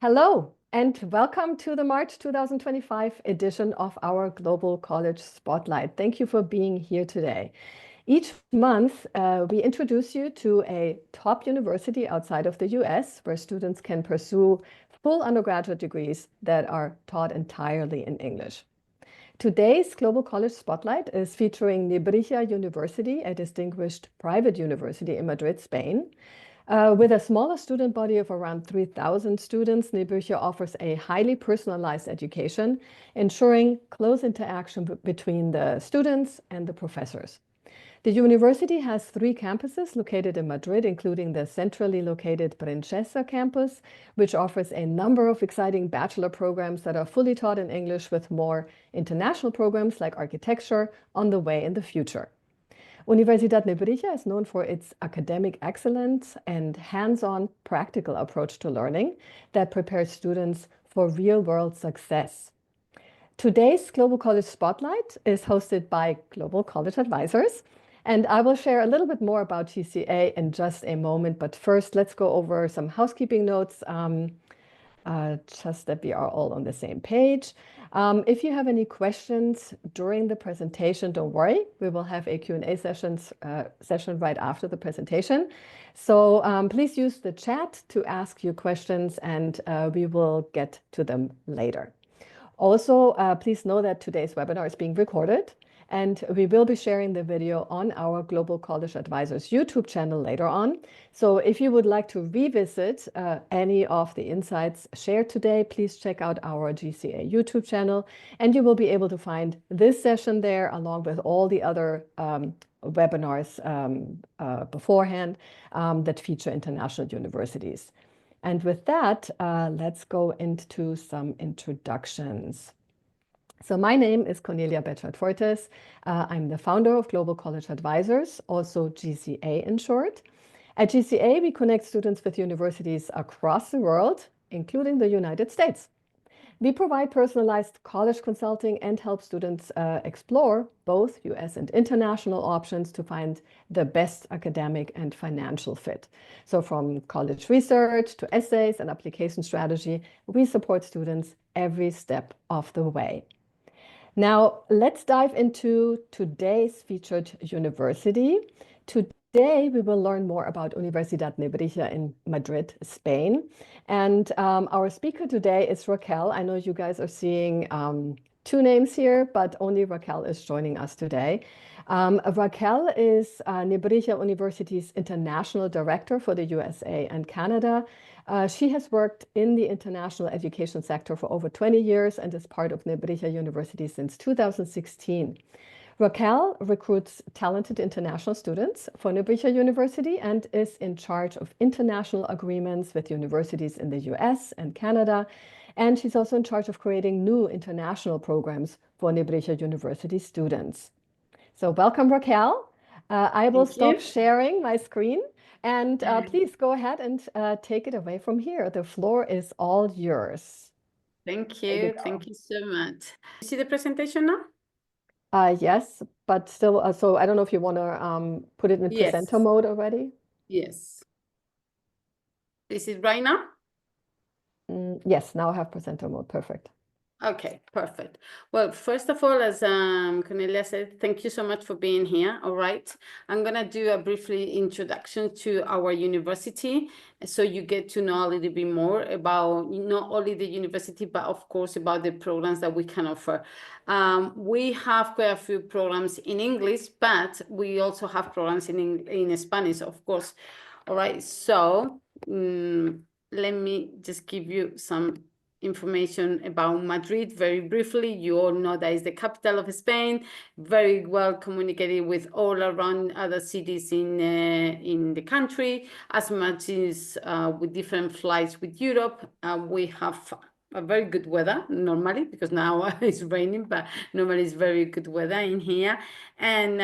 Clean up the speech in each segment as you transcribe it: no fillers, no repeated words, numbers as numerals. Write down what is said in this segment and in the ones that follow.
Hello, and welcome to the March 2025 edition of our Global College Spotlight. Thank you for being here today. Each month, we introduce you to a top university outside of the US where students can pursue full undergraduate degrees that are taught entirely in English. Today's Global College Spotlight is featuring Nebrija University, a distinguished private university in Madrid, Spain. With a smaller student body of around 3,000 students, Nebrija offers a highly personalized education, ensuring close interaction between the students and the professors. The university has 3 campuses located in Madrid, including the centrally located Princesa campus, which offers a number of exciting bachelor programs that are fully taught in English, with more international programs like architecture on the way in the future. Universidad Nebrija is known for its academic excellence and hands-on practical approach to learning that prepares students for real-world success. Today's Global College Spotlight is hosted by Global College Advisors, and I will share a little bit more about GCA in just a moment. But first, let's go over some housekeeping notes, just that we are all on the same page. If you have any questions during the presentation, don't worry. We will have a Q&A session right after the presentation. So please use the chat to ask your questions, and we will get to them later. Also, please know that today's webinar is being recorded, and we will be sharing the video on our Global College Advisors YouTube channel later on. So if you would like to revisit any of the insights shared today, please check out our GCA YouTube channel, and you will be able to find this session there along with all the other webinars beforehand that feature international universities. And with that, let's go into some introductions. So my name is Cornelia Betschart-Fortes. I'm the founder of Global College Advisors, also GCA in short. At GCA, we connect students with universities across the world, including the United States. We provide personalized college consulting and help students explore both US and international options to find the best academic and financial fit. So from college research to essays and application strategy, we support students every step of the way. Now, let's dive into today's featured university. Today, we will learn more about Universidad Nebrija in Madrid, Spain. And our speaker today is Raquel. I know you guys are seeing 2 names here, but only Raquel is joining us today. Raquel is Nebrija University's International Director for the USA and Canada. She has worked in the international education sector for over 20 years and is part of Nebrija University since 2016. Raquel recruits talented international students for Nebrija University and is in charge of international agreements with universities in the US and Canada. And she's also in charge of creating new international programs for Nebrija University students. So welcome, Raquel. I will stop sharing my screen. And please go ahead and take it away from here. The floor is all yours. Thank you. Thank you so much. You see the presentation now? Yes, but still, so I don't know if you want to put it in presenter mode already. Yes. Is it right now? Yes, now I have presenter mode. Perfect. Okay, perfect. Well, first of all, as Cornelia said, thank you so much for being here. All right. I'm going to do a briefly introduction to our university so you get to know a little bit more about not only the university, but of course about the programs that we can offer. We have quite a few programs in English, but we also have programs in Spanish, of course. All right. So let me just give you some information about Madrid very briefly. You all know that is the capital of Spain, very well communicated with all around other cities in the country, as much as with different flights with Europe. We have a very good weather normally, because now it's raining, but normally it's very good weather in here. And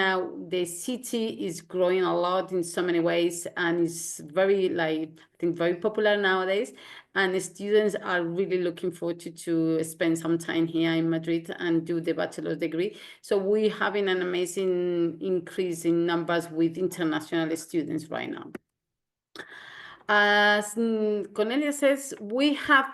the city is growing a lot in so many ways, and it's very, I think, very popular nowadays. And the students are really looking forward to spend some time here in Madrid and do the bachelor's degree. So we're having an amazing increase in numbers with international students right now. As Cornelia says, we had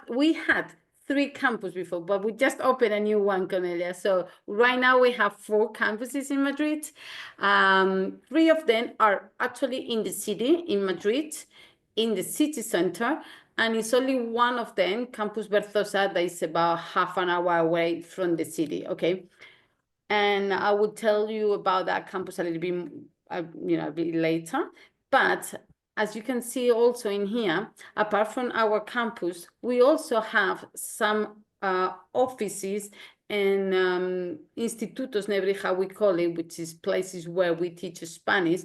3 campuses before, but we just opened a new one, Cornelia. So right now we have 4 campuses in Madrid. 3 of them are actually in the city, in Madrid, in the city center. And it's only one of them, Campus Berzosa, that is about half an hour away from the city, okay? And I will tell you about that campus a little bit, a bit later. But as you can see also in here, apart from our campus, we also have some offices and institutos Nebrija, we call it, which is places where we teach Spanish.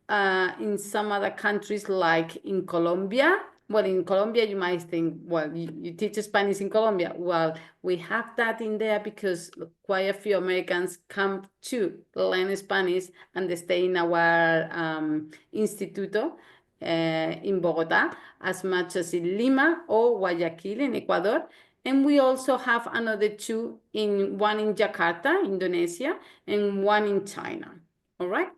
In some other countries, like in Colombia. Well, in Colombia, you might think, well, you teach Spanish in Colombia. Well, we have that in there because quite a few Americans come to learn Spanish and they stay in our instituto in Bogota, as much as in Lima or Guayaquil in Ecuador. And we also have another 2, one in Jakarta, Indonesia, and one in China. All right.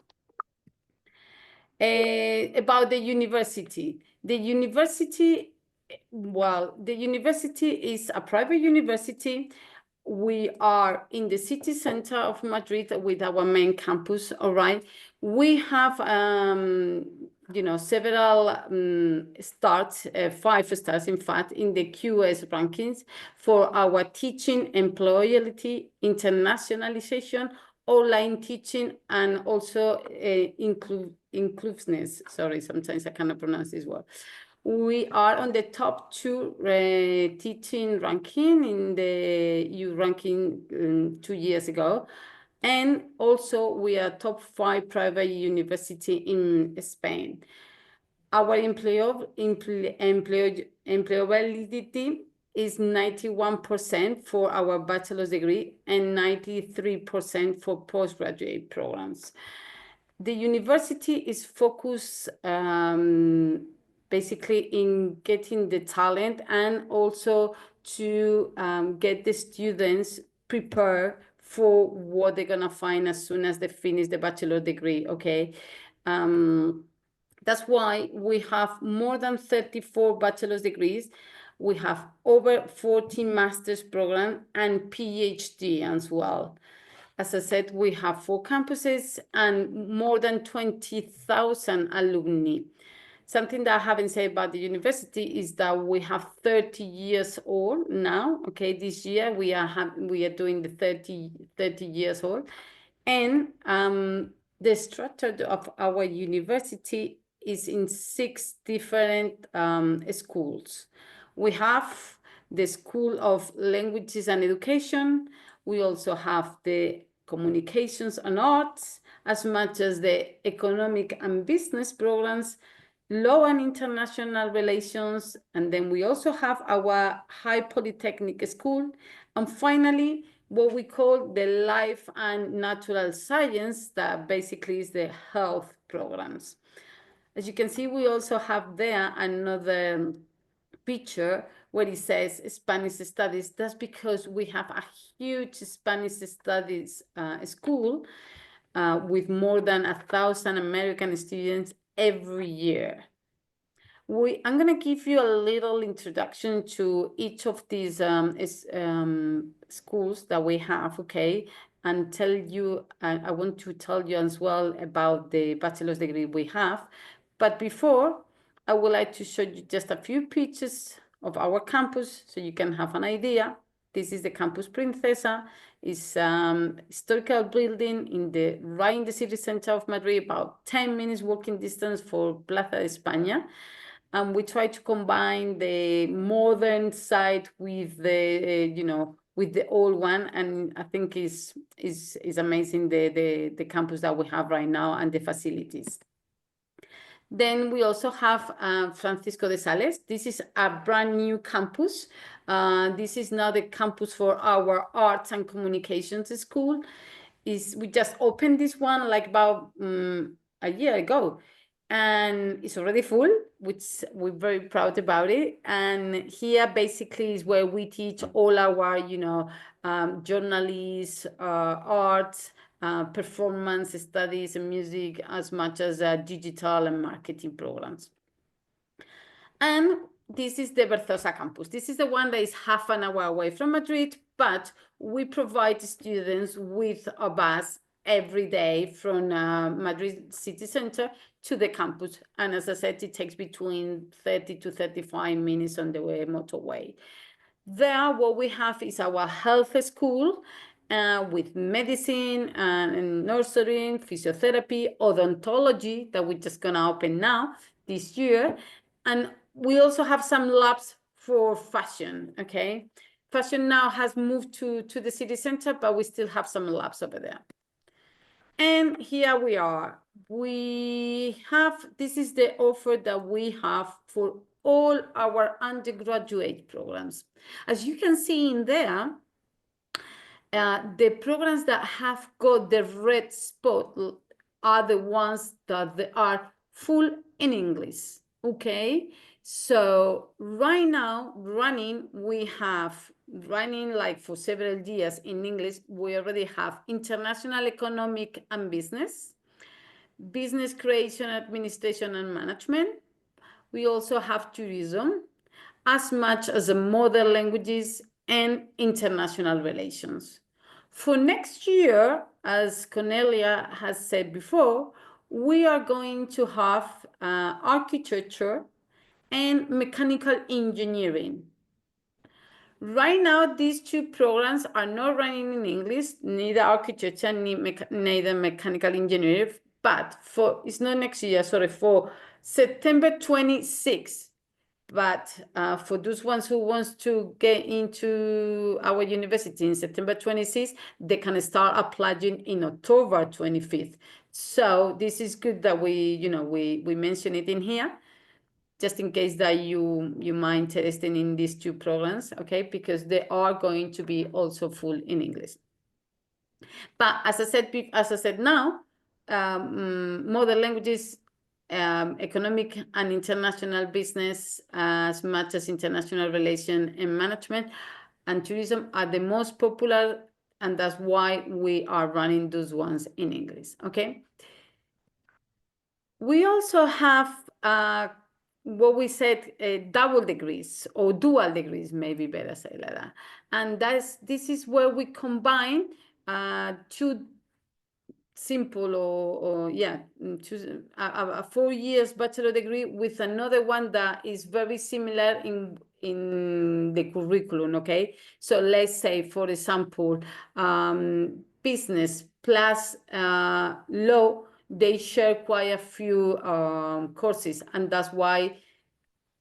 About the university. The university is a private university. We are in the city center of Madrid with our main campus, all right? We have, several starts, 5 stars, in fact, in the QS rankings for our teaching, employability, internationalization, online teaching, and also inclusiveness. Sorry, sometimes I cannot pronounce this word. We are on the top 2 teaching ranking in the EU ranking 2 years ago. And also we are top 5 private university in Spain. Our employability is 91% for our bachelor's degree and 93% for postgraduate programs. The university is focused basically in getting the talent and also to get the students prepared for what they're gonna find as soon as they finish the bachelor degree, okay? That's why we have more than 34 bachelor's degrees. We have over 40 master's program and PhD as well. As I said, we have 4 campuses and more than 20,000 alumni. Something that I haven't said about the university is that we have 30 years old now. Okay, this year we are doing the 30 years old, and the structure of our university is in 6 different schools. We have the School of Languages and Education. We also have the Communications and Arts, as much as the Economic and Business programs, Law and International Relations, and then we also have our High Polytechnic School, and finally, what we call the Life and Natural Science, that basically is the health programs. As you can see, we also have there another picture where it says Spanish studies. That's because we have a huge Spanish studies school with more than 1,000 American students every year. I'm going to give you a little introduction to each of these schools that we have, okay? And tell you, I want to tell you as well about the bachelor's degree we have. But before, I would like to show you just a few pictures of our campus so you can have an idea. This is the Campus Princesa. It's historical building right in the city center of Madrid, about 10 minutes walking distance for Plaza de España. And we try to combine the modern side with the, with the old one. And I think is amazing the campus that we have right now and the facilities. Then we also have Francisco de Sales. This is a brand new campus. This is now the campus for our arts and communications school. We just opened this one like about a year ago, and it's already full, which we're very proud about it. And here basically is where we teach all our, journalists, arts, performance studies and music, as much as digital and marketing programs. And this is the Berzosa campus. This is the one that is half an hour away from Madrid, but we provide students with a bus every day from Madrid city center to the campus. And as I said, it takes between 30 to 35 minutes on the motorway. There, what we have is our health school with medicine and nursery, physiotherapy, odontology that we're just gonna open now this year. And we also have some labs for fashion, okay? Fashion now has moved to the city center, but we still have some labs over there. And here we are. This is the offer that we have for all our undergraduate programs. As you can see in there, the programs that have got the red spot are the ones that they are full in English, okay? So right now, we have running like for several years in English, we already have international economic and business creation, administration and management. We also have tourism, as much as the modern languages and international relations. For next year, as Cornelia has said before, we are going to have architecture and mechanical engineering. Right now, these two programs are not running in English, neither architecture, neither mechanical engineering, but it's not next year, sorry, for September 26th. But for those ones who wants to get into our university in September 26th, they can start applying in October 25th. So this is good that we mention it in here, just in case that you might interested in these two programs, okay? Because they are going to be also full in English. But as I said now, modern languages, economic and international business, as much as international relation and management and tourism are the most popular, and that's why we are running those ones in English, okay? We also have what we said, double degrees or dual degrees, maybe better say like that. And this is where we combine two simple a 4 years bachelor degree with another one that is very similar in the curriculum, okay? So let's say, for example, business plus law, they share quite a few courses, and that's why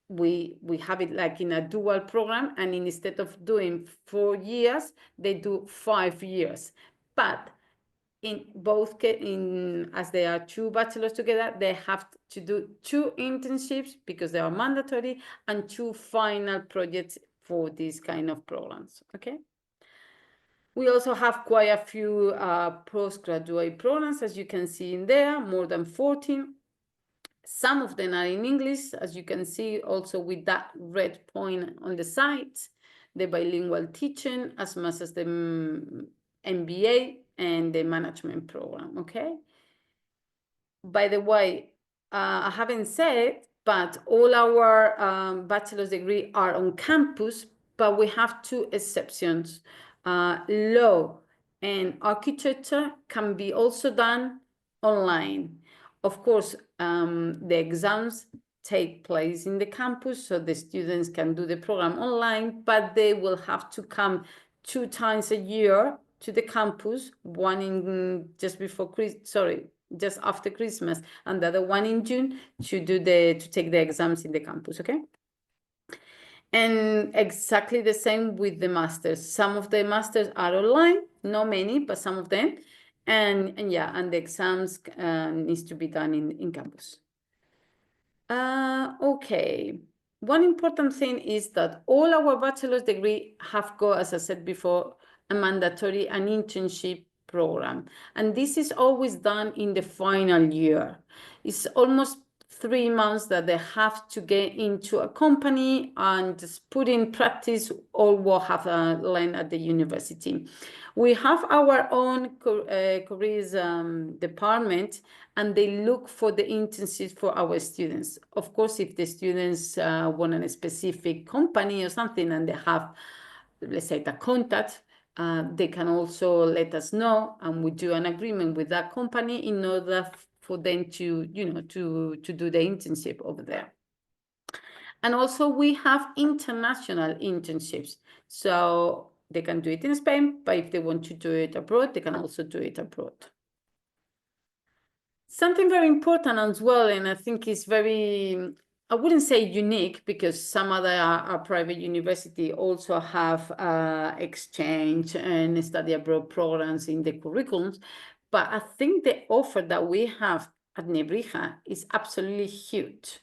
we have it like in a dual program, and instead of doing 4 years, they do 5 years. But in both as they are two bachelors together, they have to do 2 internships because they are mandatory and 2 final projects for these kind of programs, okay? We also have quite a few postgraduate programs, as you can see in there, more than 14. Some of them are in English, as you can see also with that red point on the side, the bilingual teaching, as much as the MBA and the management program, okay? By the way, I haven't said, but all our bachelor's degree are on campus, but we have 2 exceptions. Law and architecture can be also done online. Of course, the exams take place in the campus, so the students can do the program online, but they will have to come 2 times a year to the campus, one in just after Christmas, and the other one in June to take the exams in the campus, okay? And exactly the same with the masters. Some of the masters are online, not many, but some of them. And the exams needs to be done in campus. Okay. One important thing is that all our bachelor's degree have got, as I said before, a mandatory an internship program. And this is always done in the final year. It's almost 3 months that they have to get into a company and just put in practice all what have learned at the university. We have our own careers department, and they look for the internships for our students. Of course, if the students want a specific company or something and they have, let's say, the contact, they can also let us know, and we do an agreement with that company in order for them to, you know, to do the internship over there. And also we have international internships. So they can do it in Spain, but if they want to do it abroad, they can also do it abroad. Something very important as well, and I think is very, I wouldn't say unique, because some other private university also have exchange and study abroad programs in the curriculums. But I think the offer that we have at Nebrija is absolutely huge.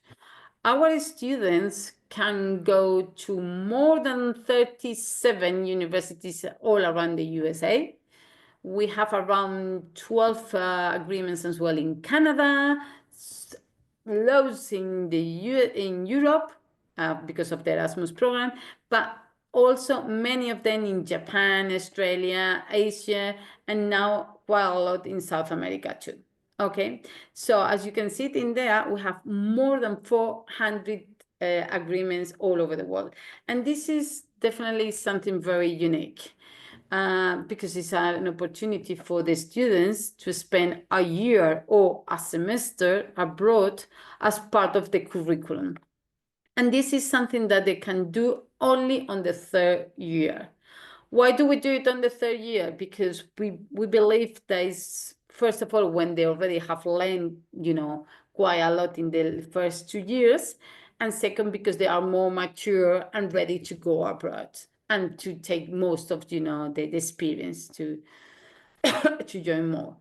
Our students can go to more than 37 universities all around the USA. We have around 12 agreements as well in Canada, loads in Europe because of the Erasmus program, but also many of them in Japan, Australia, Asia, and now quite a lot in South America too. Okay, so as you can see it in there, we have more than 400 agreements all over the world. And this is definitely something very unique. Because it's an opportunity for the students to spend a year or a semester abroad as part of the curriculum. And this is something that they can do only on the 3rd year. Why do we do it on the 3rd year? Because we believe that is, first of all, when they already have learned, you know, quite a lot in the first 2 years. And second, because they are more mature and ready to go abroad and to take most of, you know, the experience to to join more.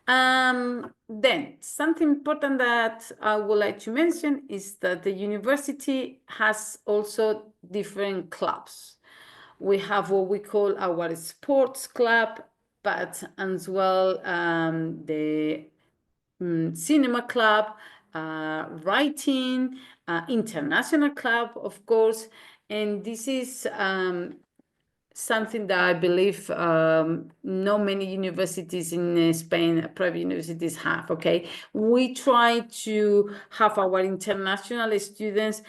Then something important that I would like to mention is that the university has also different clubs. We have what we call our sports club, but as well the cinema club, writing, international club, of course. And this is something that I believe not many universities in Spain, private universities have, okay? We try to have our international students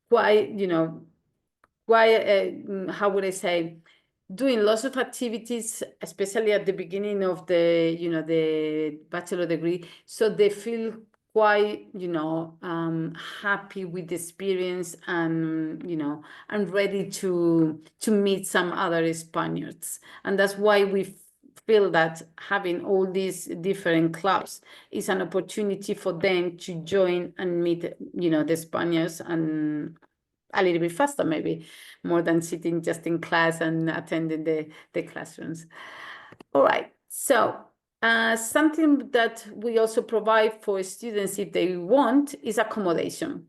quite, you know, quite, how would I say, doing lots of activities, especially at the beginning of the, you know, the bachelor degree, so they feel quite, you know, happy with the experience and, you know, and ready to meet some other Spaniards. And that's why we feel that having all these different clubs is an opportunity for them to join and meet, you know, the Spaniards, and a little bit faster, maybe, more than sitting just in class and attending the classrooms. All right, so something that we also provide for students if they want is accommodation.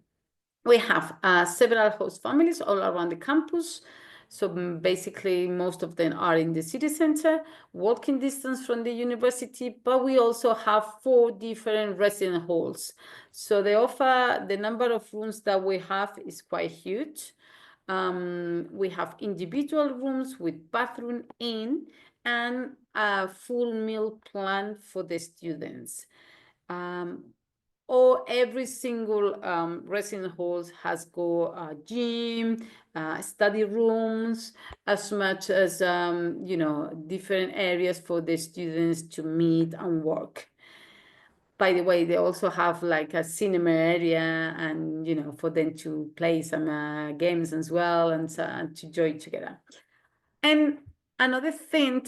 We have several host families all around the campus. So basically, most of them are in the city center, walking distance from the university, but we also have 4 different resident halls. So they offer, the number of rooms that we have is quite huge. We have individual rooms with bathroom in and a full meal plan for the students. Or every single resident hall has got a gym, study rooms, as much as, you know, different areas for the students to meet and work. By the way, they also have like a cinema area and, you know, for them to play some games as well and to enjoy together. And another thing,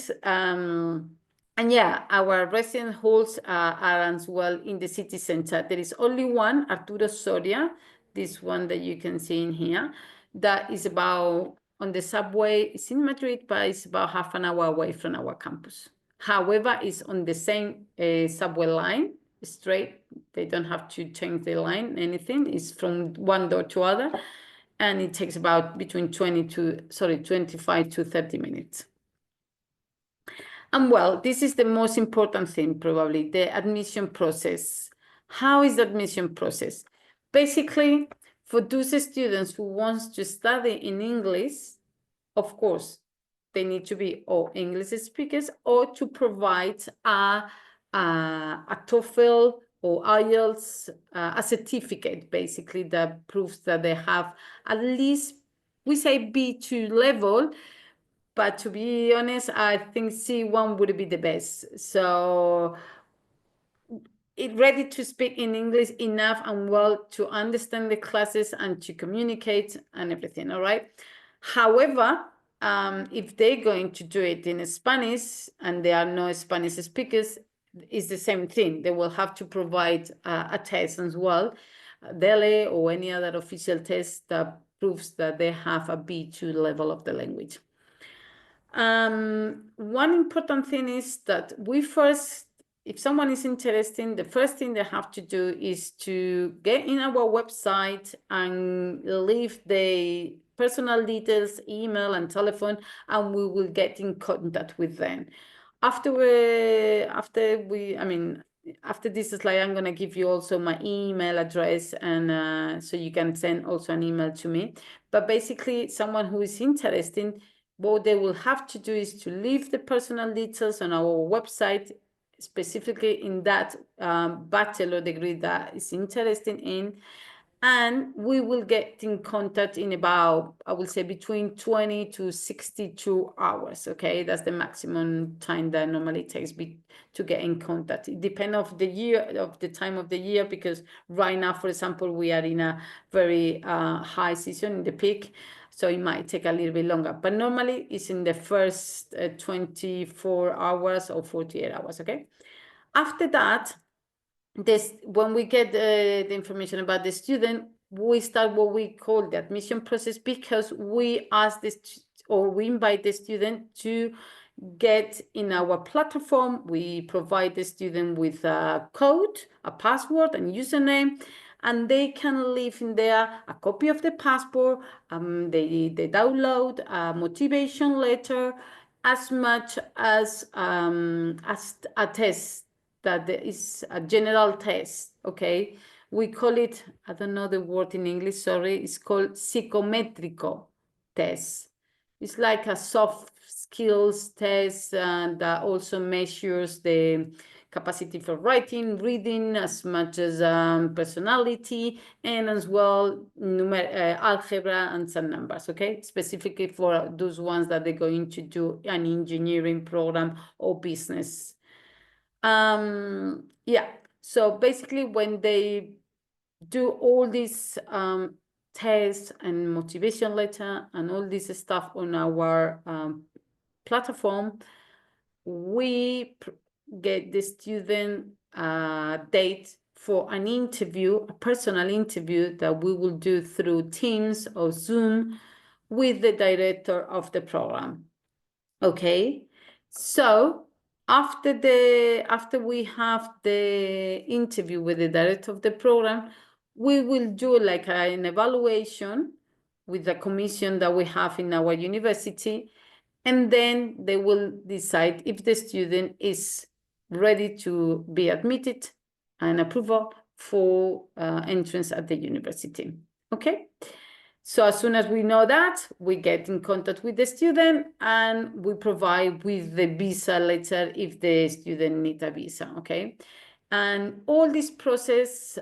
and yeah, our resident halls are as well in the city center. There is only one, Arturo Soria, this one that you can see in here, that is about on the subway. It's in Madrid, but it's about half an hour away from our campus. However, it's on the same subway line, straight. They don't have to change the line, anything. It's from one door to other. And it takes about between 25 to 30 minutes. And well, this is the most important thing, probably, the admission process. How is the admission process? basically, for those students who wants to study in English, of course, they need to be all English speakers or to provide a TOEFL or IELTS, a certificate, basically, that proves that they have at least, we say B2 level, but to be honest, I think C1 would be the best. So ready to speak in English enough and well to understand the classes and to communicate and everything, all right? However, if they're going to do it in Spanish and there are no Spanish speakers, it's the same thing. They will have to provide a test as well, DELE or any other official test that proves that they have a B2 level of the language. One important thing is that if someone is interested, the first thing they have to do is to get in our website and leave the personal details, email and telephone, and we will get in contact with them. After this slide, I'm going to give you also my email address, and so you can send also an email to me. But basically, someone who is interested, what they will have to do is to leave the personal details on our website, specifically in that bachelor degree that is interested in, and we will get in contact in about, I will say, between 20 to 62 hours, okay? That's the maximum time that normally takes to get in contact. It depends of the time of the year, because right now, for example, we are in a very high season, in the peak, so it might take a little bit longer. But normally, it's in the first 24 hours or 48 hours, okay? After that, when we get the information about the student, we start what we call the admission process, because we ask we invite the student to get in our platform. We provide the student with a code, a password, and username, and they can leave in there a copy of the passport. They download a motivation letter, as much as a test that is a general test, okay? We call it, I don't know the word in English, sorry, it's called psicometrico test. It's like a soft skills test that also measures the capacity for writing, reading, as much as personality, and as well algebra and some numbers, okay? Specifically for those ones that they're going to do an engineering program or business. Yeah, so basically when they do all these tests and motivation letter and all this stuff on our platform, we get the student date for an interview, a personal interview that we will do through Teams or Zoom with the director of the program. Okay, so after we have the interview with the director of the program, we will do like an evaluation with the commission that we have in our university, and then they will decide if the student is ready to be admitted and approval for entrance at the university. Okay. So as soon as we know that, we get in contact with the student and we provide with the visa letter if the student needs a visa, okay? And all this process,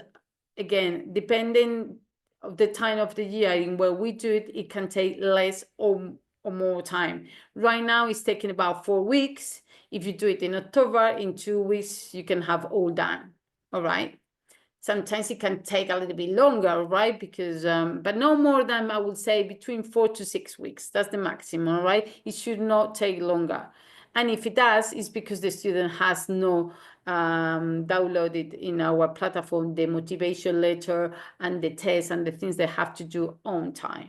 again, depending of the time of the year in where we do it, it can take less or more time. Right now, it's taking about 4 weeks. If you do it in October, in 2 weeks, you can have all done, all right? Sometimes it can take a little bit longer, right? Because, but no more than, I would say, between 4 to 6 weeks. That's the maximum, right? It should not take longer. And if it does, it's because the student has no downloaded in our platform the motivation letter and the test and the things they have to do on time.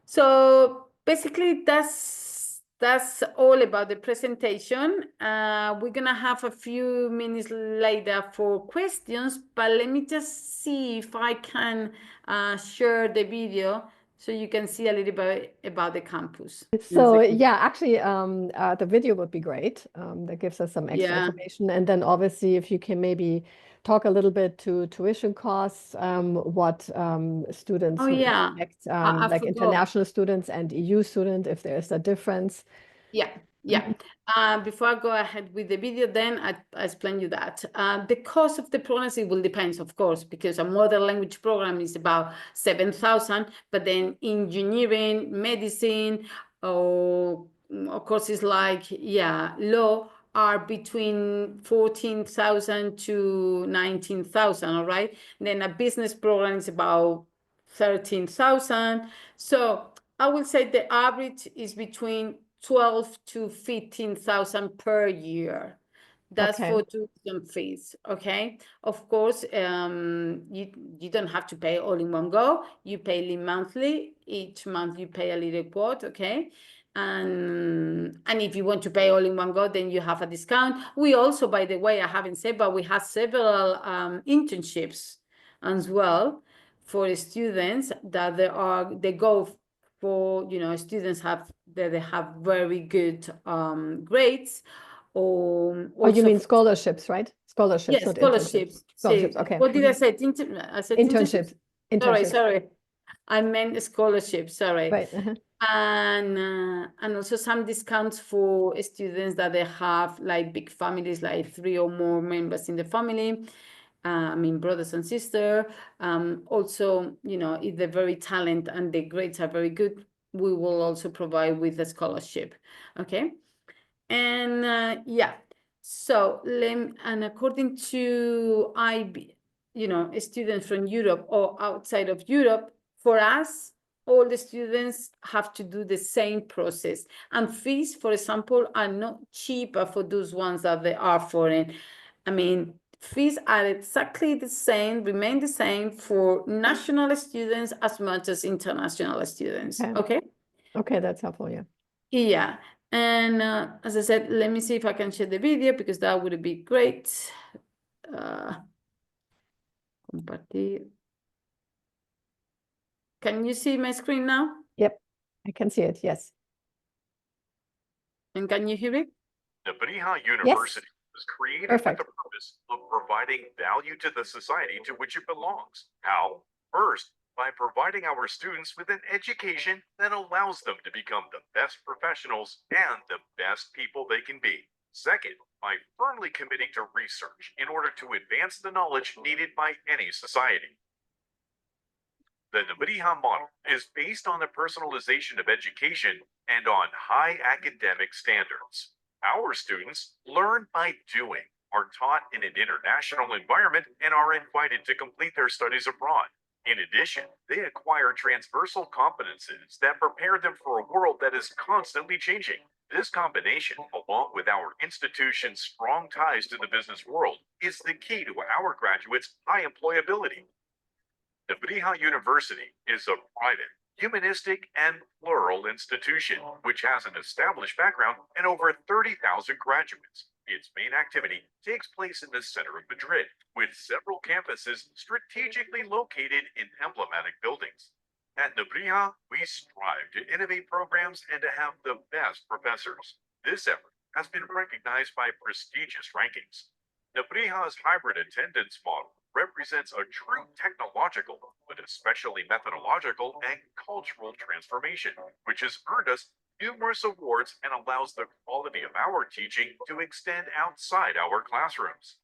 So basically, that's all about the presentation. We're gonna have a few minutes later for questions, but let me just see if I can share the video so you can see a little bit about the campus. So yeah, actually, the video would be great. That gives us some extra Yeah. information. And then obviously, if you can maybe talk a little bit to tuition costs, what students Oh would yeah, expect, I like forgot. international students and EU students, if there's a difference? Yeah. Before I go ahead with the video, then I explain you that. The cost of the programs, it will depend, of course, because a modern language program is about 7,000, but then engineering, medicine, or of course, it's like, law are between 14,000 to 19,000, all right? Then a business program is about 13,000. So I will say the average is between 12 to 15,000 per year. That's Okay. for tuition fees, okay? Of course, you don't have to pay all in one go. You pay monthly. Each month you pay a little quote, okay? And if you want to pay all in one go, then you have a discount. We also, by the way, I haven't said, but we have several internships as well for students that they go for, students that they have very good grades, or Oh, you also mean scholarships, right? Scholarships, yes, not internships. scholarships. Scholarships, See, okay. what did I say? I said internships. Internships. Sorry. I meant scholarships. Sorry. Right. And also some discounts for students that they have like big families, like 3 or more members in the family. I mean, brothers and sisters. Also, if they're very talented and the grades are very good, we will also provide with a scholarship. Okay. And so and according to IB, students from Europe or outside of Europe, for us, all the students have to do the same process. And fees, for example, are not cheaper for those ones that they are foreign. I mean, fees are exactly the same, remain the same for national students as much as international students. Okay? Okay, that's helpful, yeah. Yeah. And as I said, let me see if I can share the video because that would be great. Compartir. Can you see my screen now? Yep, I can see it, yes. And can you hear it? Nebrija University was created Perfect. with the purpose of providing value to the society to which it belongs. How? First, by providing our students with an education that allows them to become the best professionals and the best people they can be. Second, by firmly committing to research in order to advance the knowledge needed by any society. The Nebrija model is based on the personalization of education and on high academic standards. Our students learn by doing, are taught in an international environment, and are invited to complete their studies abroad. In addition, they acquire transversal competencies that prepare them for a world that is constantly changing. This combination, along with our institution's strong ties to the business world, is the key to our graduates' high employability. Nebrija University is a private, humanistic, and plural institution, which has an established background and over 30,000 graduates. Its main activity takes place in the center of Madrid, with several campuses strategically located in emblematic buildings. At Nebrija, we strive to innovate programs and to have the best professors. This effort has been recognized by prestigious rankings. Nebrija's hybrid attendance model represents a true technological, but especially methodological and cultural transformation, which has earned us numerous awards and allows the quality of our teaching to extend outside our classrooms.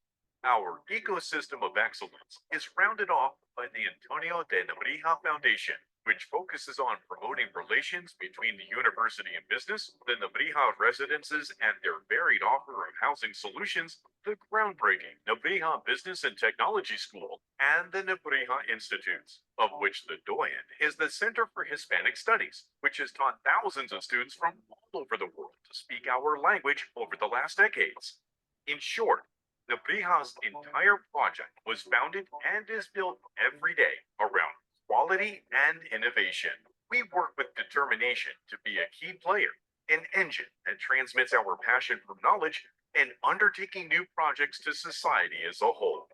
Our ecosystem of excellence is rounded off by the Antonio de Nebrija Foundation, which focuses on promoting relations between the university and business, the Nebrija residences and their varied offer of housing solutions, the groundbreaking Nebrija Business and Technology School, and the Nebrija Institutes, of which the doyen is the Center for Hispanic Studies, which has taught thousands of students from all over the world to speak our language over the last decades. In short, Nebrija's entire project was founded and is built every day around quality and innovation. We work with determination to be a key player, an engine that transmits our passion for knowledge and undertaking new projects to society as a whole.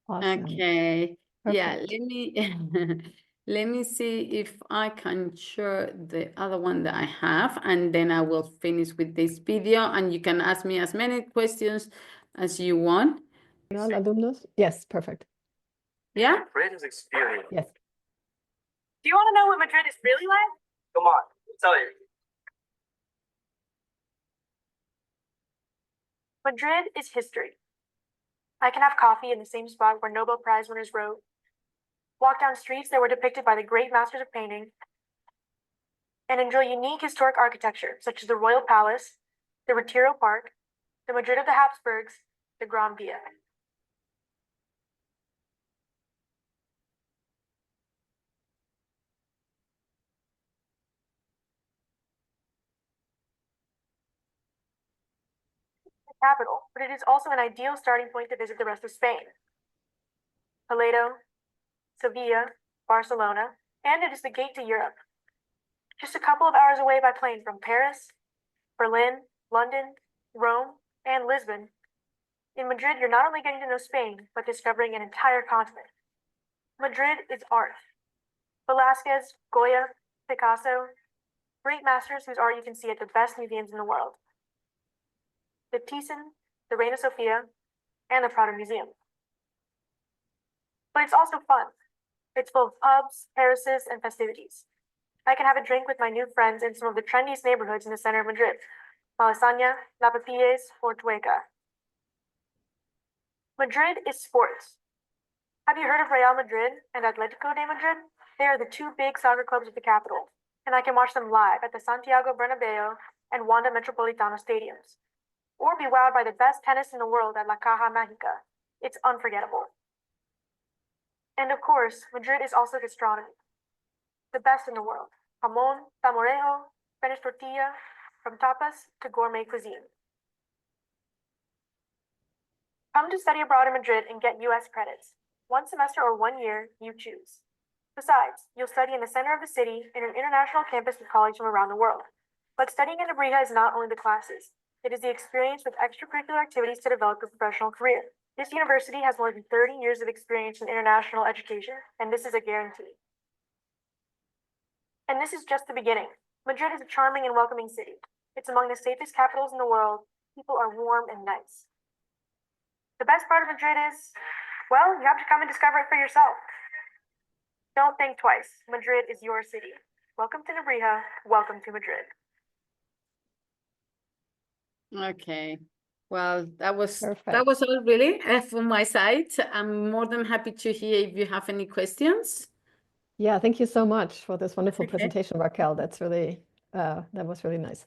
Awesome. Okay. Yeah, Perfect. let me Let me see if I can share the other one that I have, and then I will finish with this video, and you can ask me as many questions as you want. Alumnus? Yes, perfect. Yeah? Madrid is experience. Yes. Do you want to know what Madrid is really like? Come on, I'll tell you. Madrid is history. I can have coffee in the same spot where Nobel Prize winners wrote, walk down streets that were depicted by the great masters of painting, and enjoy unique historic architecture such as the Royal Palace, the Retiro Park, the Madrid of the Habsburgs, the Gran Via. The capital, but it is also an ideal starting point to visit the rest of Spain. Toledo, Sevilla, Barcelona, and it is the gate to Europe. Just a couple of hours away by plane from Paris, Berlin, London, Rome, and Lisbon. In Madrid, you're not only getting to know Spain, but discovering an entire continent. Madrid is art. Velázquez, Goya, Picasso, great masters whose art you can see at the best museums in the world. The Thyssen, the Reina Sofia, and the Prado Museum. But it's also fun. It's full of pubs, terraces, and festivities. I can have a drink with my new friends in some of the trendiest neighborhoods in the center of Madrid, Malasaña, Lavapiés, or Tueca. Madrid is sports. Have you heard of Real Madrid and Atletico de Madrid? They are the two big soccer clubs of the capital, and I can watch them live at the Santiago Bernabéu and Wanda Metropolitano stadiums, or be wowed by the best tennis in the world at La Caja Mágica. It's unforgettable. And of course, Madrid is also gastronomy. The best in the world. Jamón, salmorejo, Spanish tortilla, from tapas to gourmet cuisine. Come to study abroad in Madrid and get US credits. 1 semester or 1 year, you choose. Besides, you'll study in the center of the city in an international campus with colleagues from around the world. But studying in Nebrija is not only the classes. It is the experience with extracurricular activities to develop your professional career. This university has more than 30 years of experience in international education, and this is a guarantee. And this is just the beginning. Madrid is a charming and welcoming city. It's among the safest capitals in the world. People are warm and nice. The best part of Madrid is, well, you have to come and discover it for yourself. Don't think twice. Madrid is your city. Welcome to Nebrija. Welcome to Madrid. Okay. Well, that was Perfect. all really from my side. I'm more than happy to hear if you have any questions. Yeah, thank you so much for this wonderful Okay. presentation, Raquel. That's really, that was really nice.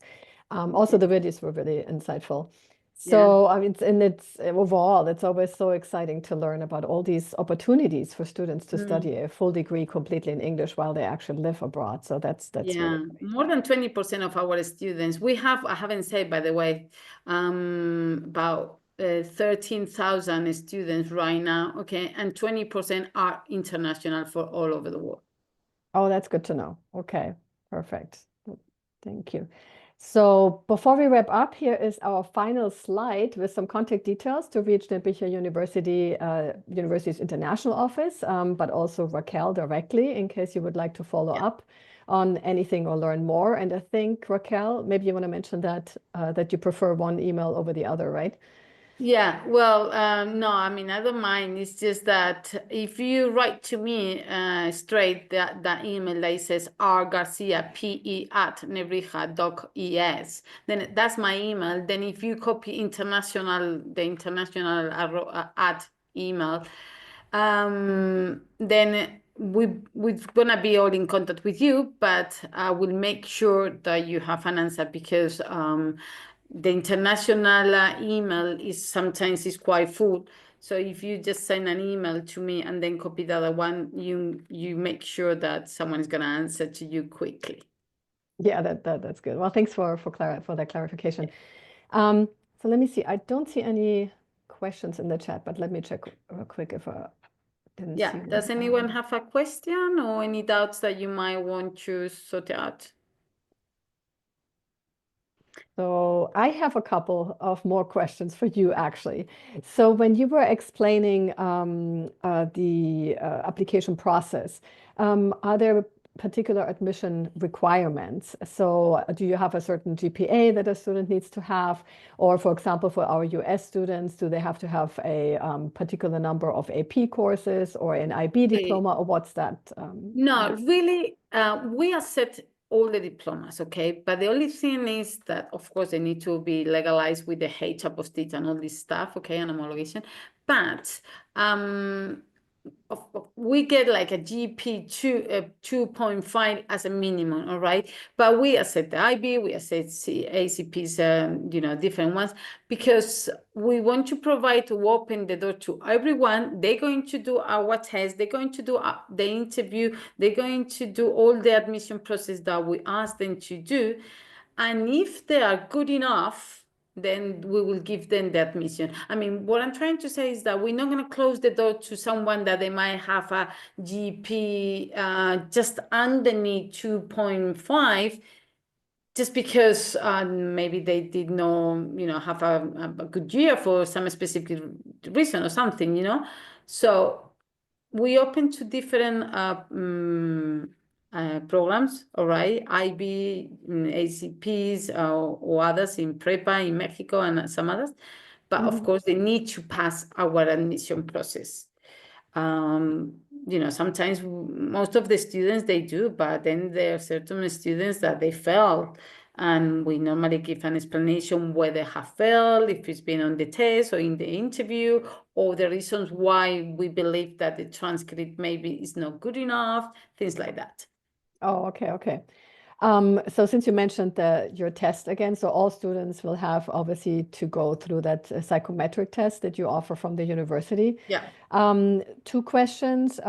Also, the videos were really insightful. So, I mean, it's overall, it's always so exciting to learn about all these opportunities for students to study a full degree completely in English while they actually live abroad. So that's Yeah, really great. more than 20% of our students. We have, I haven't said, by the way, about 13,000 students right now, okay, and 20% are international for all over the world. Oh, that's good to know. Okay, perfect. Thank you. So before we wrap up, here is our final slide with some contact details to reach Nebrija University's international office, but also Raquel directly in case you would like to follow up on anything or learn more. And I think, Raquel, maybe you want to mention that that you prefer one email over the other, right? Yeah, well, no, I mean, I don't mind. It's just that if you write to me straight that email that says rgarciape@nebrija.es, then that's my email. Then if you copy the international at email, then we're gonna be all in contact with you, but I will make sure that you have an answer because the international email is sometimes quite full. So if you just send an email to me and then copy the other one, you make sure that someone is gonna answer to you quickly. Yeah, that's good. Well, thanks for that clarification. So let me see. I don't see any questions in the chat, but let me check real quick if I didn't see one. Does anyone have a question or any doubts that you might want to sort out? So I have a couple of more questions for you, actually. So when you were explaining the application process, are there particular admission requirements? So do you have a certain GPA that a student needs to have? Or for example, for our US students, do they have to have a particular number of AP courses or an IB diploma, or what's that? No, really, we accept all the diplomas, okay? But the only thing is that, of course, they need to be legalized with the H apostille and all this stuff, okay, and homologation. But we get like a GP 2.5 as a minimum, all right? But we accept the IB, we accept ACPs, different ones, because we want to provide to open the door to everyone. They're going to do our test, they're going to do the interview, they're going to do all the admission process that we ask them to do. And if they are good enough, then we will give them the admission. I mean, what I'm trying to say is that we're not going to close the door to someone that they might have a GP just underneath 2.5, just because maybe they did not, have a good year for some specific reason or something, So we open to different programs, all right, IB, ACPs, or others in Prepa in Mexico and some others. But of course, they need to pass our admission process. Sometimes most of the students, they do, but then there are certain students that they fail. And we normally give an explanation where they have failed, if it's been on the test or in the interview, or the reasons why we believe that the transcript maybe is not good enough, things like that. Oh, okay. So since you mentioned your test again, so all students will have obviously to go through that psychometric test that you offer from the university. Yeah. Two questions.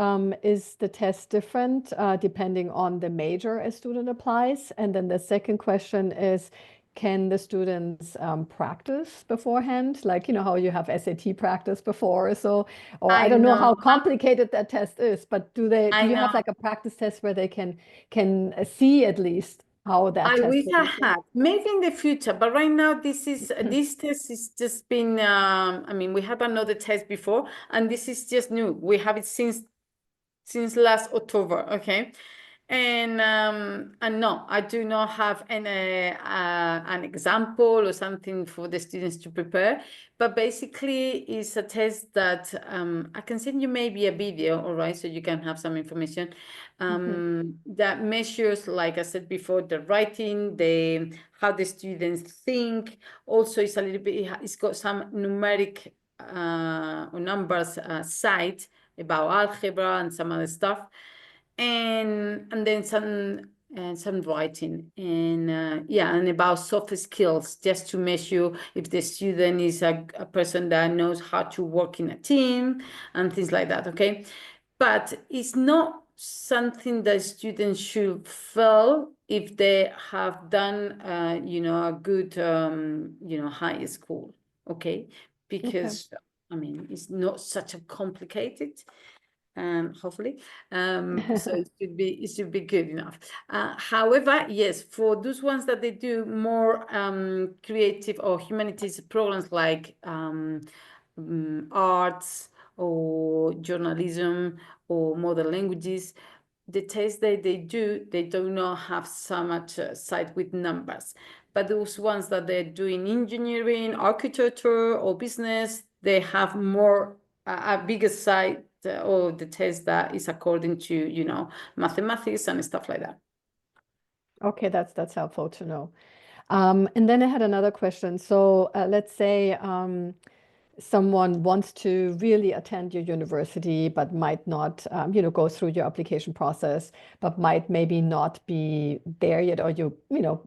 Is the test different depending on the major a student applies? And then the second question is, can the students practice beforehand? Like, how you have SAT practice before, so, or I don't know how complicated that test is, but do you have like a practice test where they can see at least how that I test wish will I be? had, maybe in the future, but right now this test is just been, we had another test before, and this is just new. We have it since last October, okay? And no, I do not have an example or something for the students to prepare, but basically it's a test that I can send you maybe a video, all right, so you can have some information that measures, like I said before, the writing, how the students think. Also, it's a little bit, it's got some numeric or numbers side about algebra and some other stuff, and then some writing, and and about soft skills, just to measure if the student is a person that knows how to work in a team and things like that, okay? But it's not something that students should fail if they have done a good high school, okay? Because it's not such a complicated, hopefully. So it should be good enough. However, yes, for those ones that they do more creative or humanities programs like arts or journalism or modern languages, the tests that they do not have so much side with numbers. But those ones that they're doing engineering, architecture, or business, they have more a bigger side, or the test that is according to mathematics and stuff like that. Okay, that's helpful to know. And then I had another question. So let's say someone wants to really attend your university, but might not, go through your application process, but might maybe not be there yet, or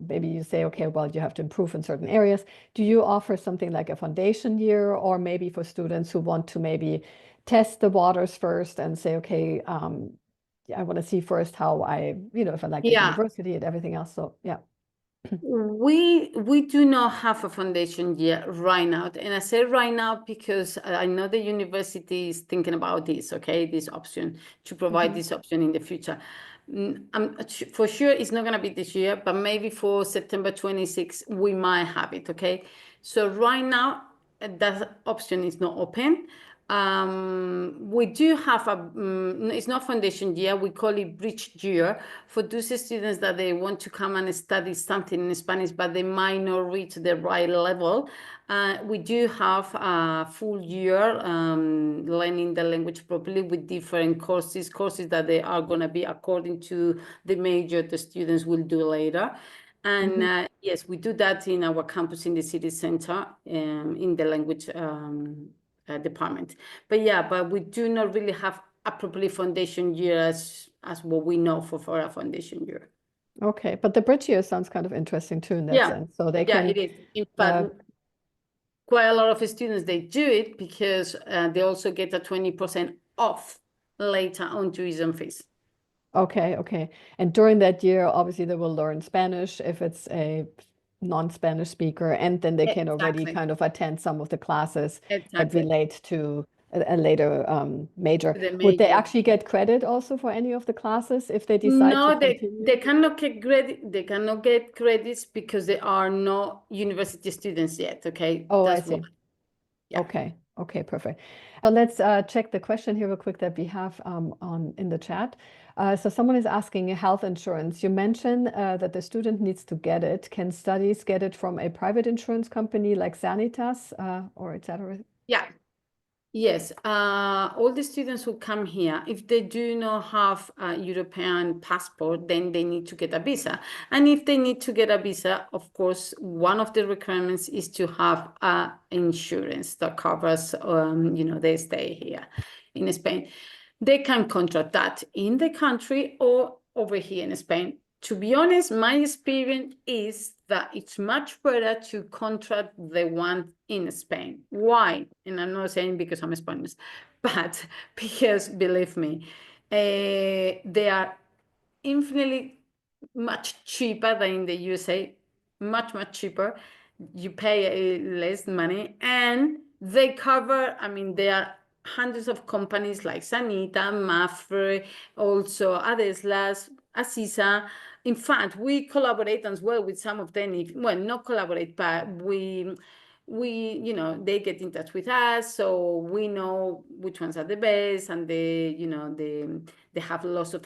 maybe you say, okay, well, you have to improve in certain areas. Do you offer something like a foundation year, or maybe for students who want to maybe test the waters first and say, okay, I want to see first how if I like the university and everything else. So yeah. We do not have a foundation yet right now. And I say right now because I know the university is thinking about this, okay, this option, to provide this option in the future. For sure it's not going to be this year, but maybe for September 26, we might have it, okay? So right now, that option is not open. We do have it's not foundation year, we call it bridge year for those students that they want to come and study something in Spanish, but they might not reach the right level. We do have a full year learning the language properly with different courses that they are going to be according to the major the students will do later. And yes, we do that in our campus in the city center in the language department. But yeah, but we do not really have a properly foundation year as what we know for a foundation year. Okay, but the bridge year sounds kind of interesting too in that sense. So they can. Yeah, it is. In fact, quite a lot of students, they do it because they also get a 20% off later on tuition fees. Okay, okay. And during that year, obviously they will learn Spanish if it's a non-Spanish speaker, and then they can already kind of attend some of the classes that relate to a later major. Would they actually get credit also for any of the classes if they decide to continue? They cannot get credit. They cannot get credits because they are not university students yet. Okay. Oh, I see. Yeah. Okay. Okay, perfect. So let's check the question here real quick that we have in the chat. So someone is asking health insurance. You mentioned that the student needs to get it. Can studies get it from a private insurance company like Sanitas or etc.? Yeah. Yes, all the students who come here, if they do not have a European passport, then they need to get a visa. And if they need to get a visa, of course, one of the requirements is to have insurance that covers, their stay here in Spain. They can contract that in the country or over here in Spain. To be honest, my experience is that it's much better to contract the one in Spain. Why? And I'm not saying because I'm Spanish, but because, believe me, they are infinitely much cheaper than in the USA, much cheaper. You pay less money and they cover, there are hundreds of companies like Sanita, Mafre, also Adeslas, Asisa. In fact, we collaborate as well with some of them. Not collaborate, but we they get in touch with us, so we know which ones are the best, and they have lots of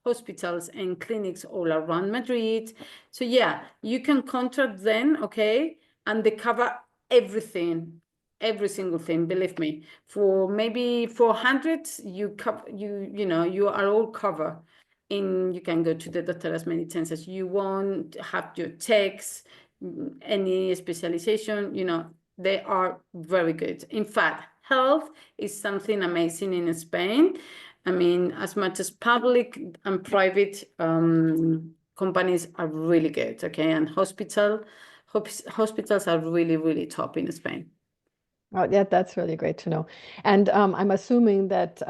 hospitals and clinics all around Madrid. So yeah, you can contract them, okay, and they cover everything. Every single thing, believe me. For maybe 400, you are all covered. And you can go to the doctor as many times as you want, have your checks, any specialization, they are very good. In fact, health is something amazing in Spain. As much as public and private companies are really good, okay? And hospitals are really, really top in Spain. Oh, yeah, that's really great to know. And I'm assuming that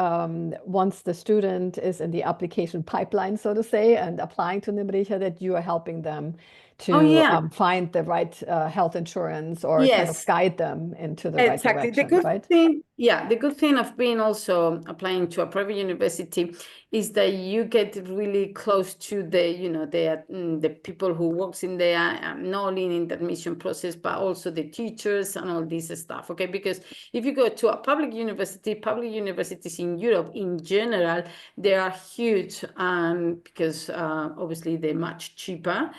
once the student is in the application pipeline, so to say, and applying to Nebrija, that you are helping them to find the right health insurance or kind of guide them into the right direction, right? The good thing of being also applying to a private university is that you get really close to the people who works in there, not only in the admission process, but also the teachers and all this stuff, okay? Because if you go to a public universities in Europe in general, they are huge because obviously they're much cheaper.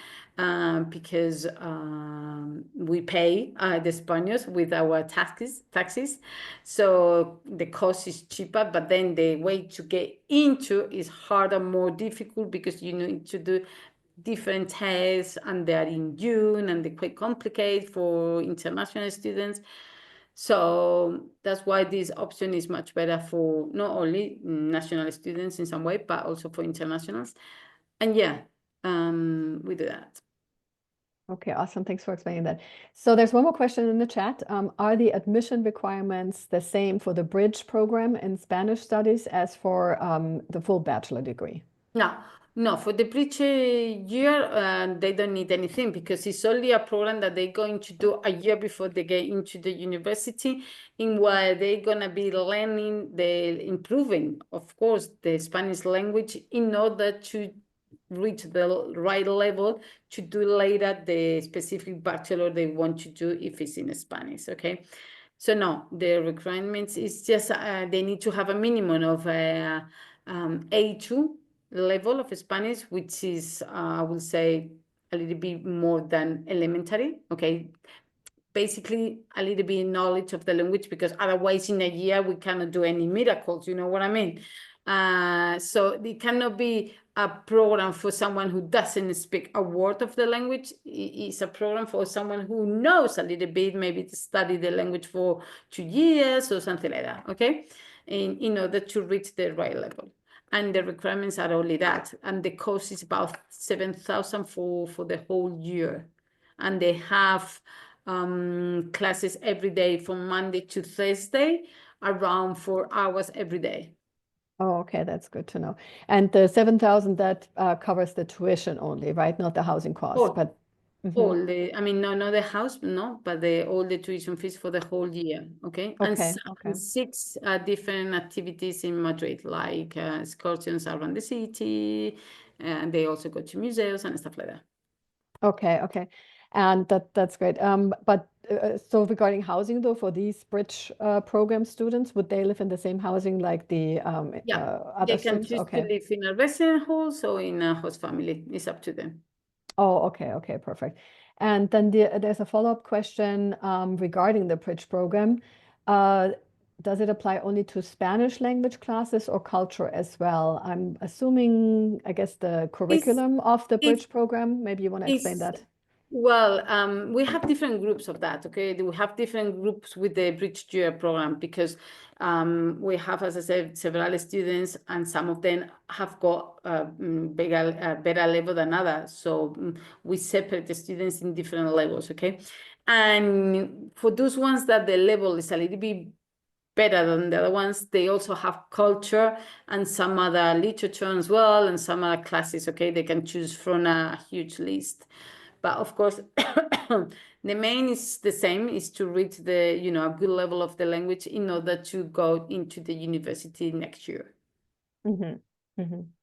Because we pay the Spaniards with our taxes, so the cost is cheaper, but then the way to get into is harder, more difficult, because you need to do different tests, and they are in June, and they're quite complicated for international students. So that's why this option is much better for not only national students in some way, but also for internationals. And we do that. Okay, awesome. Thanks for explaining that. So there's one more question in the chat. Are the admission requirements the same for the bridge program in Spanish studies as for the full bachelor degree? No, for the bridge year, they don't need anything because it's only a program that they're going to do a year before they get into the university, in where they're gonna be learning, improving, of course, the Spanish language in order to reach the right level to do later the specific bachelor they want to do if it's in Spanish, okay? So no, the requirements is just they need to have a minimum of A2 level of Spanish, which is, I will say, a little bit more than elementary, okay? Basically, a little bit knowledge of the language, because otherwise in a year we cannot do any miracles, you know what I mean? So it cannot be a program for someone who doesn't speak a word of the language. It's a program for someone who knows a little bit, maybe to study the language for 2 years or something like that, okay? In order to reach the right level. And the requirements are only that. And the cost is about 7,000 for the whole year. And they have classes every day from Monday to Thursday, around 4 hours every day. Oh, okay, that's good to know. And the 7,000, that covers the tuition only, right? Not the housing costs, Oh, but all the, I mean, no, not the house, no, but all the tuition fees for the whole year, okay? okay, And 6 different activities in Madrid, like excursions around the city, and they also go to museums and stuff like that. okay. And that's great. But so regarding housing though, for these bridge program students, would they live in the same housing like the other They can students? choose Okay. to live in a resident house or in a host family. It's up to them. Oh, okay, perfect. And then there's a follow-up question regarding the bridge program. Does it apply only to Spanish language classes or culture as well? I'm assuming, I guess, the curriculum of the bridge program. Maybe you want to explain that. Well, we have different groups of that, okay? We have different groups with the Bridge Year program because we have, as I said, several students, and some of them have got better level than others. So we separate the students in different levels, okay? And for those ones that the level is a little bit better than the other ones, they also have culture and some other literature as well, and some other classes, okay? They can choose from a huge list. But of course, the main is the same, is to reach the, a good level of the language in order to go into the university next year.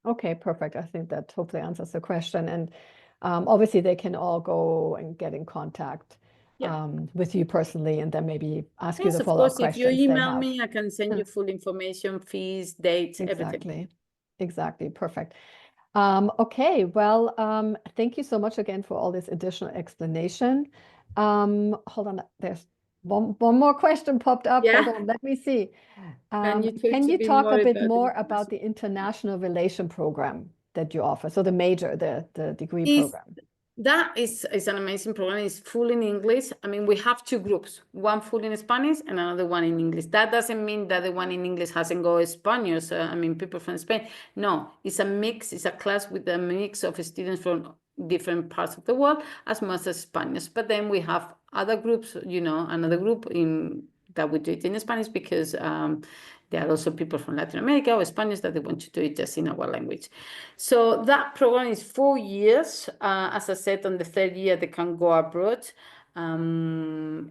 Okay, perfect. I think that hopefully answers the question. And obviously they can all go and get in contact with you personally, and then maybe ask you the follow-up questions if you they email have. me, I can send you full information, fees, dates, everything. Exactly. Perfect. Okay, well, thank you so much again for all this additional explanation. Hold on, there's one more question popped up. Yeah. Hold on, let me see. Can Can you talk a bit more about about the international relation program that you offer? So the major, the degree program. That is an amazing program. It's full in English. I mean, we have 2 groups, one full in Spanish and another one in English. That doesn't mean that the one in English hasn't got Spaniards. I mean, people from Spain. No, it's a mix. It's a class with a mix of students from different parts of the world, as much as Spaniards. But then we have other groups, another group that we do it in Spanish because there are also people from Latin America or Spanish that they want to do it just in our language. So that program is 4 years. As I said, on the 3rd year, they can go abroad to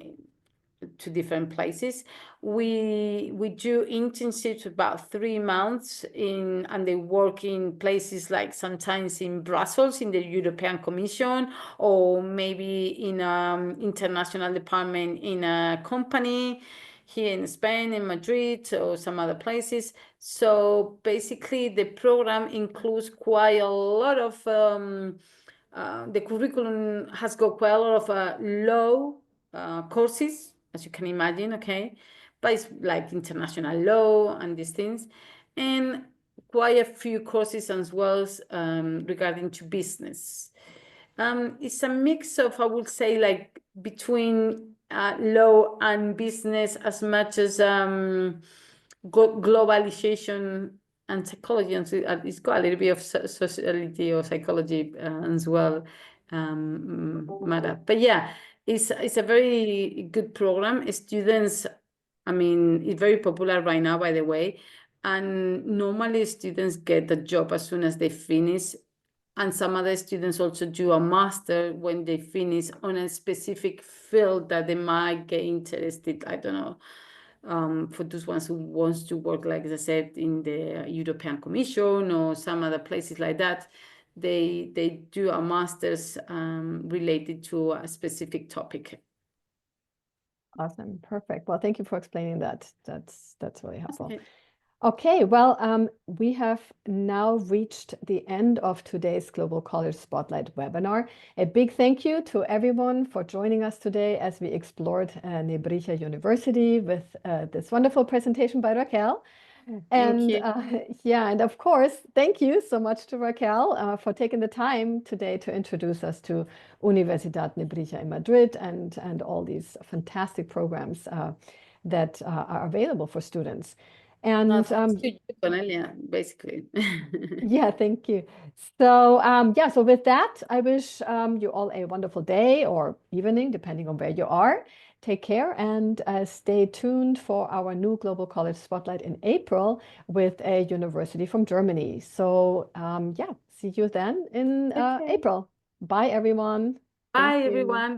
different places. We do internships about 3 months and they work in places like sometimes in Brussels in the European Commission, or maybe in international department in a company here in Spain, in Madrid, or some other places. So basically the program includes quite a lot of the curriculum has got quite a lot of law courses, as you can imagine, okay? But it's like international law and these things, and quite a few courses as well regarding to business. It's a mix of, I would say, like between law and business, as much as globalization and psychology, and it's got a little bit of sociality or psychology as well, matter. But yeah, it's a very good program. Students, I mean, it's very popular right now, by the way. And normally students get the job as soon as they finish. And some other students also do a master when they finish on a specific field that they might get interested. I don't know. For those ones who wants to work, like I said, in the European Commission or some other places like that, they do a master's related to a specific topic. Awesome. Perfect. Well, thank you for explaining that. That's really helpful. Okay. Okay, well, we have now reached the end of today's Global College Spotlight webinar. A big thank you to everyone for joining us today as we explored Nebrija University with this wonderful presentation by Raquel. Thank you. Yeah, and of course, thank you so much to Raquel for taking the time today to introduce us to Universidad Nebrija in Madrid and all these fantastic programs that are available for students. And Thanks to you, Cornelia, basically. yeah, thank you. So yeah, so with that, I wish you all a wonderful day or evening, depending on where you are. Take care and stay tuned for our new Global College Spotlight in April with a university from Germany. So yeah, see you then in Okay. April. Bye, everyone. Bye, Thank you. everyone.